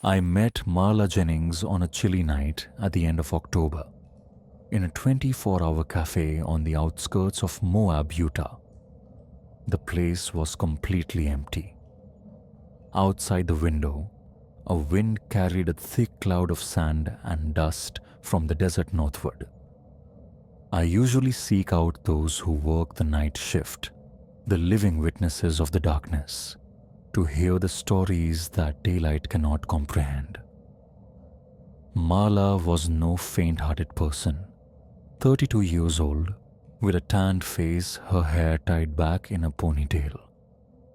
I met Marla Jennings on a chilly night at the end of October in a 24-hour cafe on the outskirts of Moab, Utah. The place was completely empty. Outside the window, a wind carried a thick cloud of sand and dust from the desert northward. I usually seek out those who work the night shift, the living witnesses of the darkness, to hear the stories that daylight cannot comprehend. Marla was no faint-hearted person, 32 years old, with a tanned face, her hair tied back in a ponytail,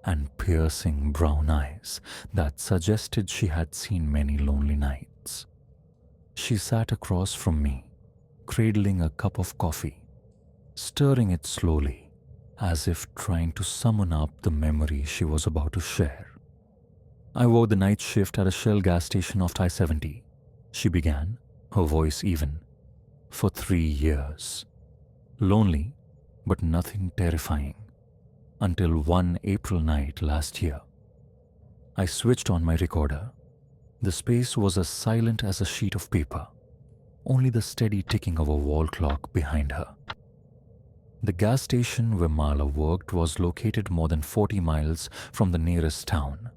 and piercing brown eyes that suggested she had seen many lonely nights. She sat across from me, cradling a cup of coffee, stirring it slowly, as if trying to summon up the memory she was about to share. I worked the night shift at a Shell gas station off I-70, she began, her voice even, for 3 years. Lonely, but nothing terrifying, until one April night last year. I switched on my recorder. The space was as silent as a sheet of paper, only the steady ticking of a wall clock behind her. The gas station where Marla worked was located more than 40 miles from the nearest town,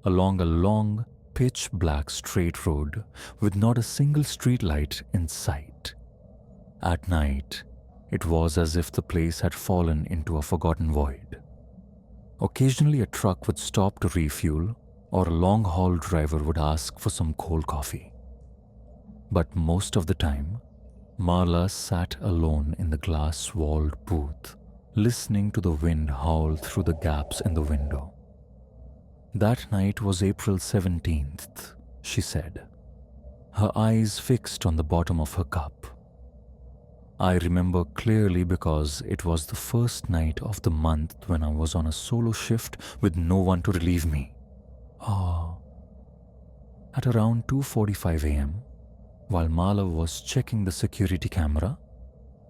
along a long, pitch-black straight road with not a single streetlight in sight. At night, it was as if the place had fallen into a forgotten void. Occasionally a truck would stop to refuel, or a long-haul driver would ask for some cold coffee. But most of the time, Marla sat alone in the glass-walled booth, listening to the wind howl through the gaps in the window. That night was April 17th, she said, her eyes fixed on the bottom of her cup. I remember clearly because it was the first night of the month when I was on a solo shift with no one to relieve me. At around 2:45 a.m., while Marla was checking the security camera,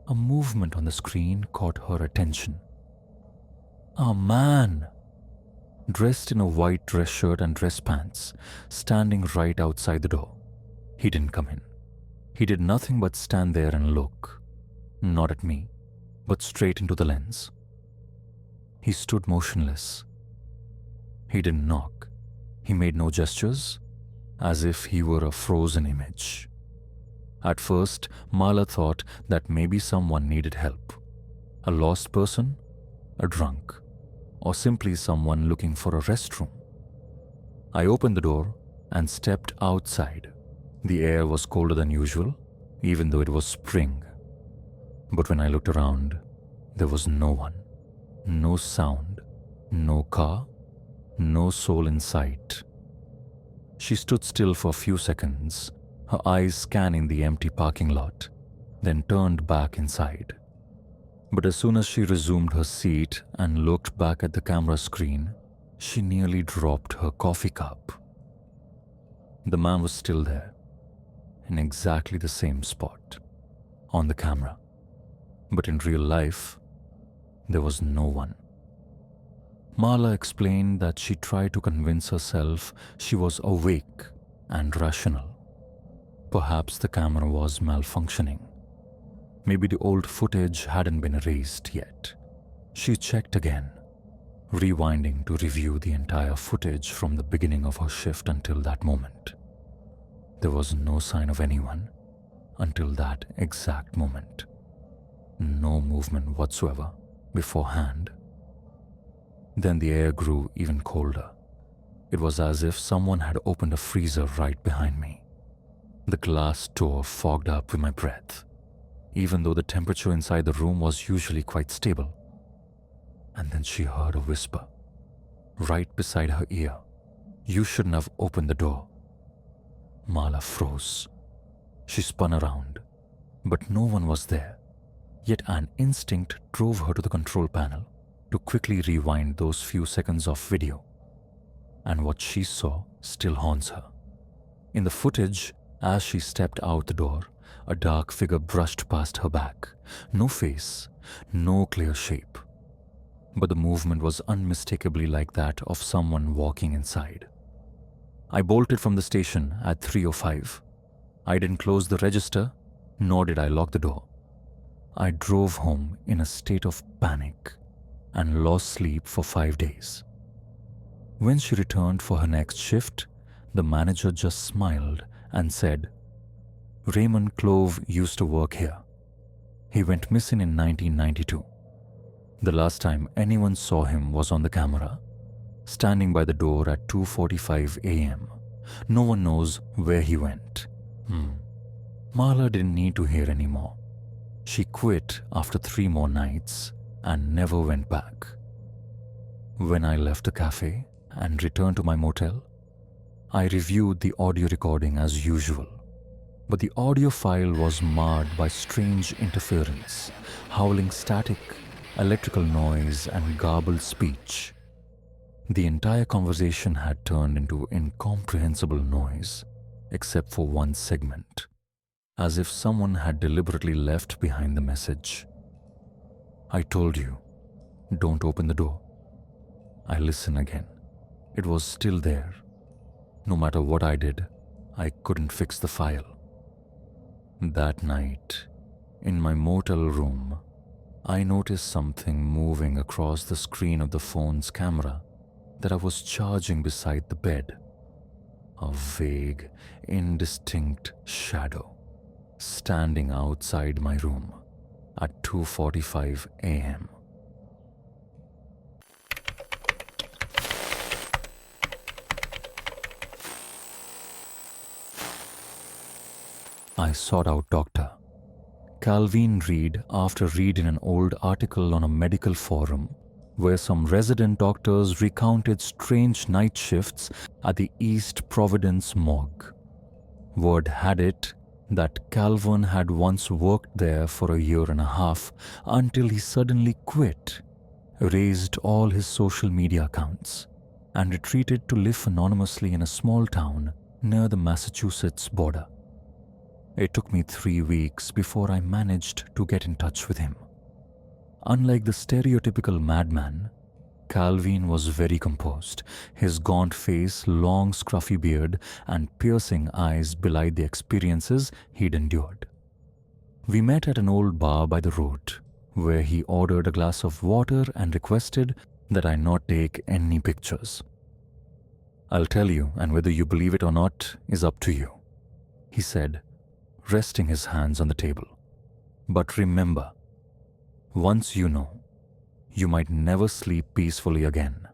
a movement on the screen caught her attention. A man, dressed in a white dress shirt and dress pants, standing right outside the door. He didn't come in. He did nothing but stand there and look, not at me, but straight into the lens. He stood motionless. He didn't knock. He made no gestures, as if he were a frozen image. At first, Marla thought that maybe someone needed help. A lost person, a drunk, or simply someone looking for a restroom. I opened the door and stepped outside. The air was colder than usual, even though it was spring. But when I looked around, there was no one, no sound, no car, no soul in sight. She stood still for a few seconds, her eyes scanning the empty parking lot, then turned back inside. But as soon as she resumed her seat and looked back at the camera screen, she nearly dropped her coffee cup. The man was still there, in exactly the same spot, on the camera. But in real life, there was no one. Marla explained that she tried to convince herself she was awake and rational. Perhaps the camera was malfunctioning. Maybe the old footage hadn't been erased yet. She checked again, rewinding to review the entire footage from the beginning of her shift until that moment. There was no sign of anyone until that exact moment. No movement whatsoever beforehand. Then the air grew even colder. It was as if someone had opened a freezer right behind me. The glass door fogged up with my breath, even though the temperature inside the room was usually quite stable. And then she heard a whisper, right beside her ear. "You shouldn't have opened the door." Marla froze. She spun around, but no one was there. Yet an instinct drove her to the control panel to quickly rewind those few seconds of video. And what she saw still haunts her. In the footage, as she stepped out the door, a dark figure brushed past her back. No face, no clear shape. But the movement was unmistakably like that of someone walking inside. I bolted from the station at 3:05. I didn't close the register, nor did I lock the door. I drove home in a state of panic and lost sleep for 5 days. When she returned for her next shift, the manager just smiled and said, "Raymond Clove used to work here. He went missing in 1992. The last time anyone saw him was on the camera, standing by the door at 2:45 a.m. No one knows where he went." Marla didn't need to hear anymore. She quit after 3 more nights and never went back. When I left the cafe and returned to my motel, I reviewed the audio recording as usual. But the audio file was marred by strange interference, howling static, electrical noise, and garbled speech. The entire conversation had turned into incomprehensible noise, except for one segment, as if someone had deliberately left behind the message. "I told you, don't open the door." I listened again. It was still there. No matter what I did, I couldn't fix the file. That night, in my motel room, I noticed something moving across the screen of the phone's camera that I was charging beside the bed. A vague, indistinct shadow standing outside my room at 2:45 a.m. I sought out Dr. Calvin Reed after reading an old article on a medical forum where some resident doctors recounted strange night shifts at the East Providence morgue. Word had it that Calvin had once worked there for a year and a half until he suddenly quit, erased all his social media accounts, and retreated to live anonymously in a small town near the Massachusetts border. It took me 3 weeks before I managed to get in touch with him. Unlike the stereotypical madman, Calvin was very composed. His gaunt face, long scruffy beard, and piercing eyes belied the experiences he'd endured. We met at an old bar by the road, where he ordered a glass of water and requested that I not take any pictures. "I'll tell you, and whether you believe it or not is up to you," he said, resting his hands on the table. "But remember, once you know, you might never sleep peacefully again."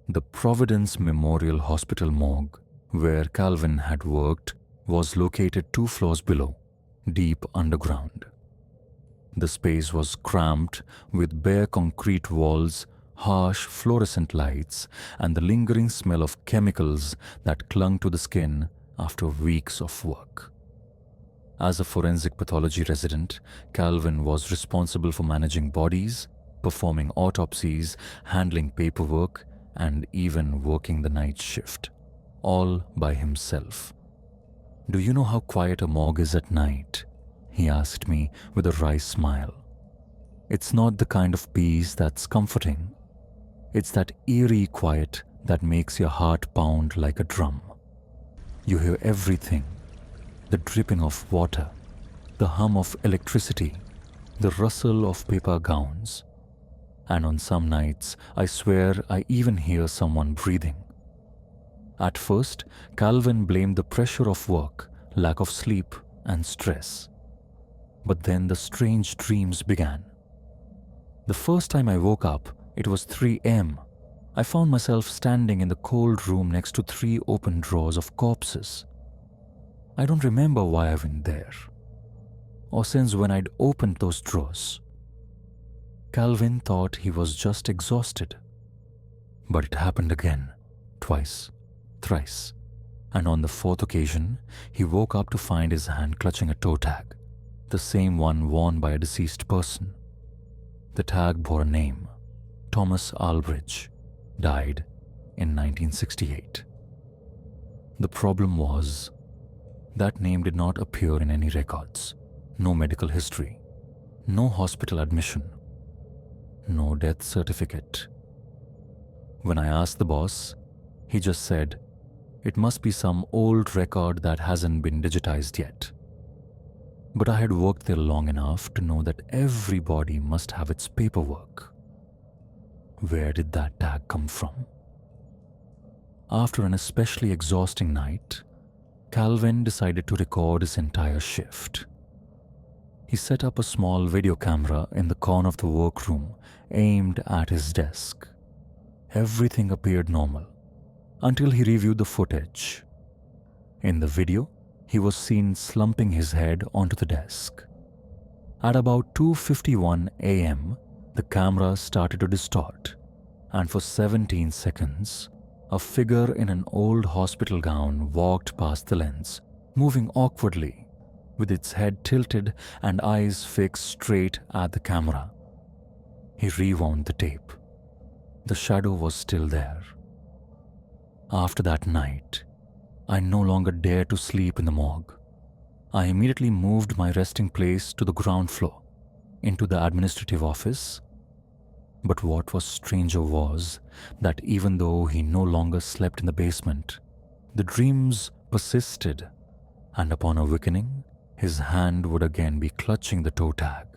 The Providence Memorial Hospital morgue, where Calvin had worked, was located 2 floors below, deep underground. The space was cramped with bare concrete walls, harsh fluorescent lights, and the lingering smell of chemicals that clung to the skin after weeks of work. As a forensic pathology resident, Calvin was responsible for managing bodies, performing autopsies, handling paperwork, and even working the night shift, all by himself. "Do you know how quiet a morgue is at night?" he asked me with a wry smile. "It's not the kind of peace that's comforting. It's that eerie quiet that makes your heart pound like a drum. You hear everything: the dripping of water, the hum of electricity, the rustle of paper gowns. And on some nights, I swear I even hear someone breathing." At first, Calvin blamed the pressure of work, lack of sleep, and stress. But then the strange dreams began. The first time I woke up, it was 3 a.m. I found myself standing in the cold room next to 3 open drawers of corpses. I don't remember why I went there, or since when I'd opened those drawers. Calvin thought he was just exhausted. But it happened again, twice, thrice, and on the 4th occasion, he woke up to find his hand clutching a toe tag, the same one worn by a deceased person. The tag bore a name: Thomas Albridge, died in 1968. The problem was, that name did not appear in any records, no medical history, no hospital admission, no death certificate. When I asked the boss, he just said, It must be some old record that hasn't been digitized yet. But I had worked there long enough to know that every body must have its paperwork. Where did that tag come from? After an especially exhausting night, Calvin decided to record his entire shift. He set up a small video camera in the corner of the workroom aimed at his desk. Everything appeared normal until he reviewed the footage. In the video, he was seen slumping his head onto the desk. At about 2:51 a.m., the camera started to distort, and for 17 seconds, a figure in an old hospital gown walked past the lens, moving awkwardly, with its head tilted and eyes fixed straight at the camera. He rewound the tape. The shadow was still there. After that night, I no longer dared to sleep in the morgue. I immediately moved my resting place to the ground floor, into the administrative office. But what was stranger was that even though he no longer slept in the basement, the dreams persisted, and upon awakening, his hand would again be clutching the toe tag,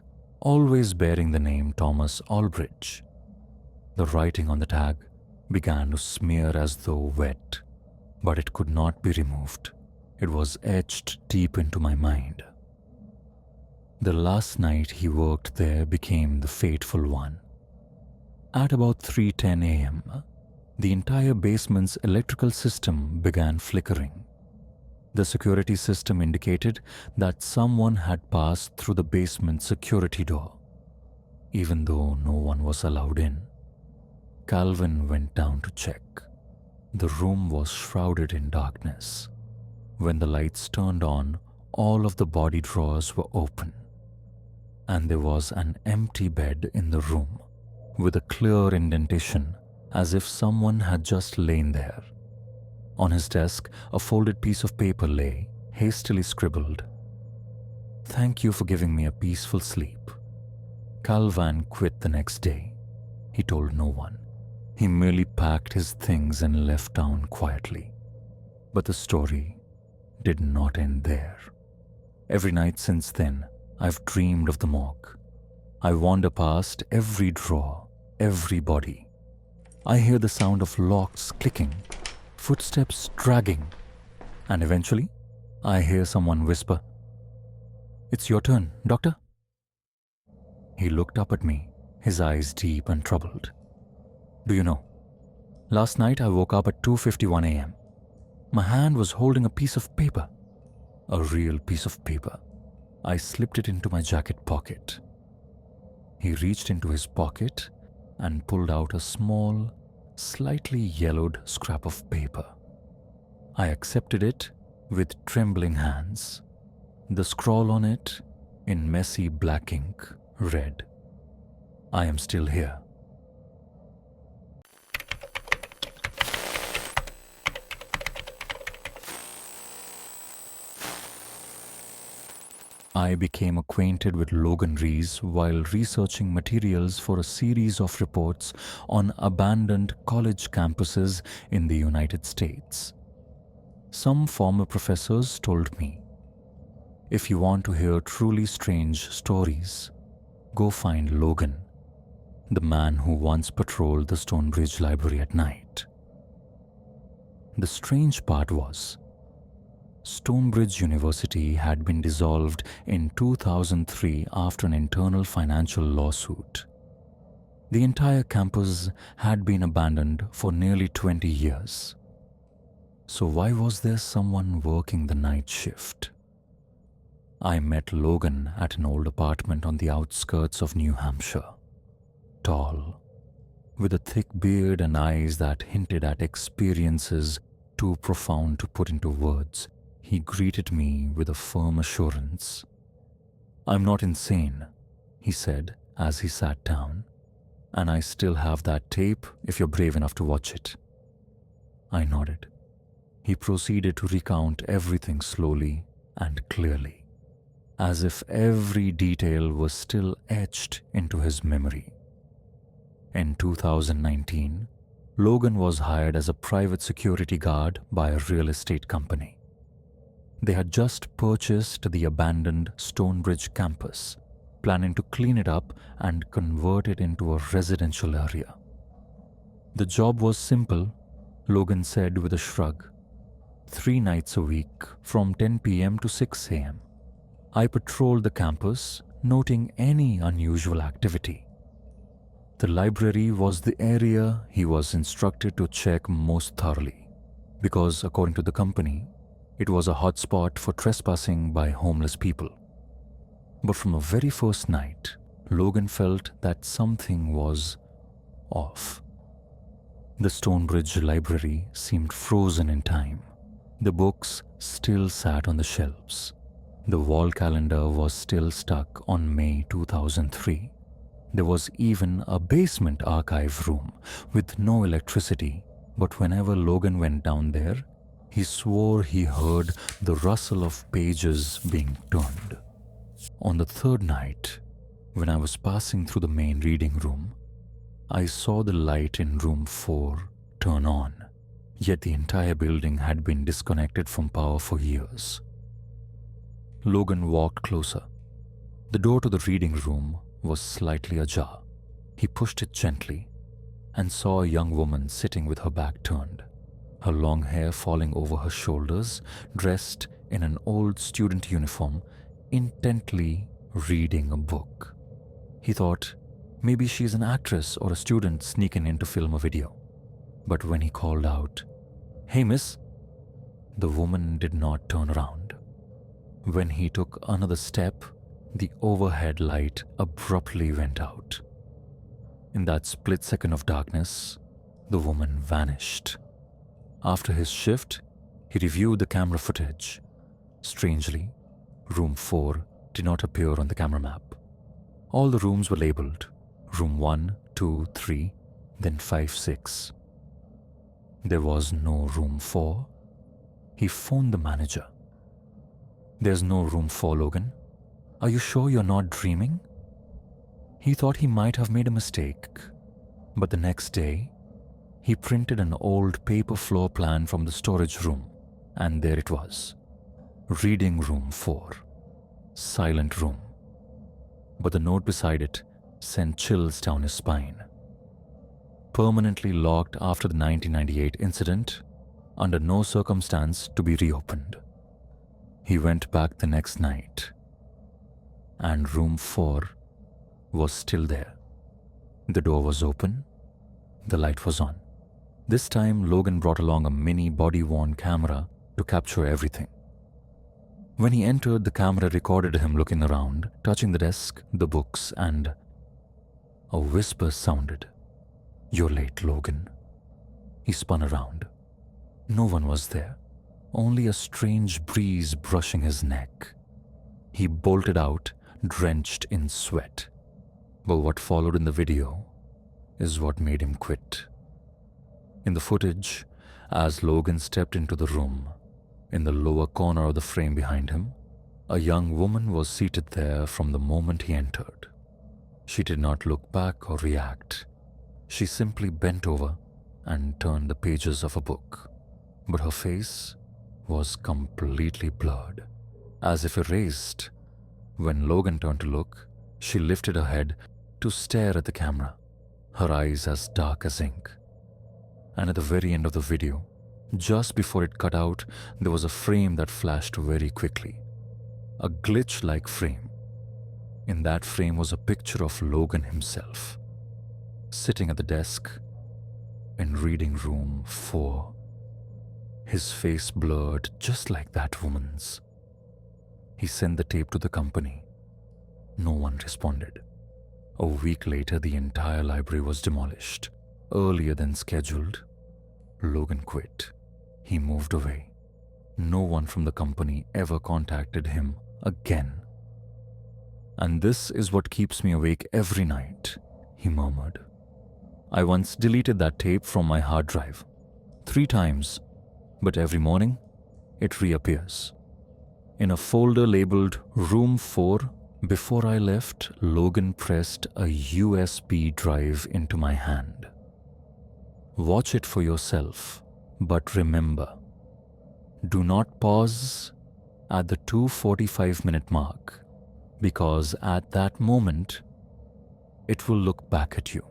always bearing the name Thomas Albridge. The writing on the tag began to smear as though wet, but it could not be removed. It was etched deep into my mind. The last night he worked there became the fateful one. At about 3:10 a.m., the entire basement's electrical system began flickering. The security system indicated that someone had passed through the basement security door, even though no one was allowed in. Calvin went down to check. The room was shrouded in darkness. When the lights turned on, all of the body drawers were open, and there was an empty bed in the room with a clear indentation as if someone had just lain there. On his desk, a folded piece of paper lay, hastily scribbled, "Thank you for giving me a peaceful sleep." Calvin quit the next day. He told no one. He merely packed his things and left town quietly. But the story did not end there. Every night since then, I've dreamed of the morgue. I wander past every drawer, every body. I hear the sound of locks clicking, footsteps dragging, and eventually, I hear someone whisper, "It's your turn, doctor." He looked up at me, his eyes deep and troubled. "Do you know, last night I woke up at 2:51 a.m. My hand was holding a piece of paper, a real piece of paper. I slipped it into my jacket pocket." He reached into his pocket and pulled out a small, slightly yellowed scrap of paper. I accepted it with trembling hands. The scrawl on it, in messy black ink, read, "I am still here." I became acquainted with Logan Rees while researching materials for a series of reports on abandoned college campuses in the United States. Some former professors told me, "If you want to hear truly strange stories, go find Logan, the man who once patrolled the Stonebridge Library at night." The strange part was, Stonebridge University had been dissolved in 2003 after an internal financial lawsuit. The entire campus had been abandoned for nearly 20 years. So why was there someone working the night shift? I met Logan at an old apartment on the outskirts of New Hampshire. Tall, with a thick beard and eyes that hinted at experiences too profound to put into words, he greeted me with a firm assurance. "I'm not insane," he said as he sat down, "and I still have that tape if you're brave enough to watch it." I nodded. He proceeded to recount everything slowly and clearly, as if every detail was still etched into his memory. In 2019, Logan was hired as a private security guard by a real estate company. They had just purchased the abandoned Stonebridge campus, planning to clean it up and convert it into a residential area. The job was simple, Logan said with a shrug. 3 nights a week from 10 p.m. to 6 a.m. I patrolled the campus, noting any unusual activity. The library was the area he was instructed to check most thoroughly, because according to the company, it was a hotspot for trespassing by homeless people. But from the very first night, Logan felt that something was off. The Stonebridge library seemed frozen in time. The books still sat on the shelves. The wall calendar was still stuck on May 2003. There was even a basement archive room with no electricity, but whenever Logan went down there, he swore he heard the rustle of pages being turned. On the 3rd night, when I was passing through the main reading room, I saw the light in room 4 turn on, yet the entire building had been disconnected from power for years. Logan walked closer. The door to the reading room was slightly ajar. He pushed it gently and saw a young woman sitting with her back turned, her long hair falling over her shoulders, dressed in an old student uniform, intently reading a book. He thought maybe she's an actress or a student sneaking in to film a video. But when he called out, "Hey miss," the woman did not turn around. When he took another step, the overhead light abruptly went out. In that split second of darkness, the woman vanished. After his shift, he reviewed the camera footage. Strangely, room 4 did not appear on the camera map. All the rooms were labeled room 1, 2, 3, then 5, 6. There was no room 4. He phoned the manager. "There's no room 4, Logan. Are you sure you're not dreaming?" He thought he might have made a mistake, but the next day, he printed an old paper floor plan from the storage room, and there it was. Reading room 4. Silent room. But the note beside it sent chills down his spine. Permanently locked after the 1998 incident, under no circumstance to be reopened. He went back the next night, and room 4 was still there. The door was open, the light was on. This time, Logan brought along a mini body-worn camera to capture everything. When he entered, the camera recorded him looking around, touching the desk, the books, and a whisper sounded. "You're late, Logan." He spun around. No one was there, only a strange breeze brushing his neck. He bolted out, drenched in sweat. But what followed in the video is what made him quit. In the footage, as Logan stepped into the room, in the lower corner of the frame behind him, a young woman was seated there from the moment he entered. She did not look back or react. She simply bent over and turned the pages of a book. But her face was completely blurred, as if erased. When Logan turned to look, she lifted her head to stare at the camera, her eyes as dark as ink. And at the very end of the video, just before it cut out, there was a frame that flashed very quickly. A glitch-like frame. In that frame was a picture of Logan himself, sitting at the desk in reading room 4. His face blurred just like that woman's. He sent the tape to the company. No one responded. A week later, the entire library was demolished. Earlier than scheduled, Logan quit. He moved away. No one from the company ever contacted him again. "And this is what keeps me awake every night," he murmured. "I once deleted that tape from my hard drive 3 times, but every morning it reappears. In a folder labeled Room 4, before I left, Logan pressed a USB drive into my hand. Watch it for yourself, but remember, do not pause at the 2:45-minute mark, because at that moment, it will look back at you.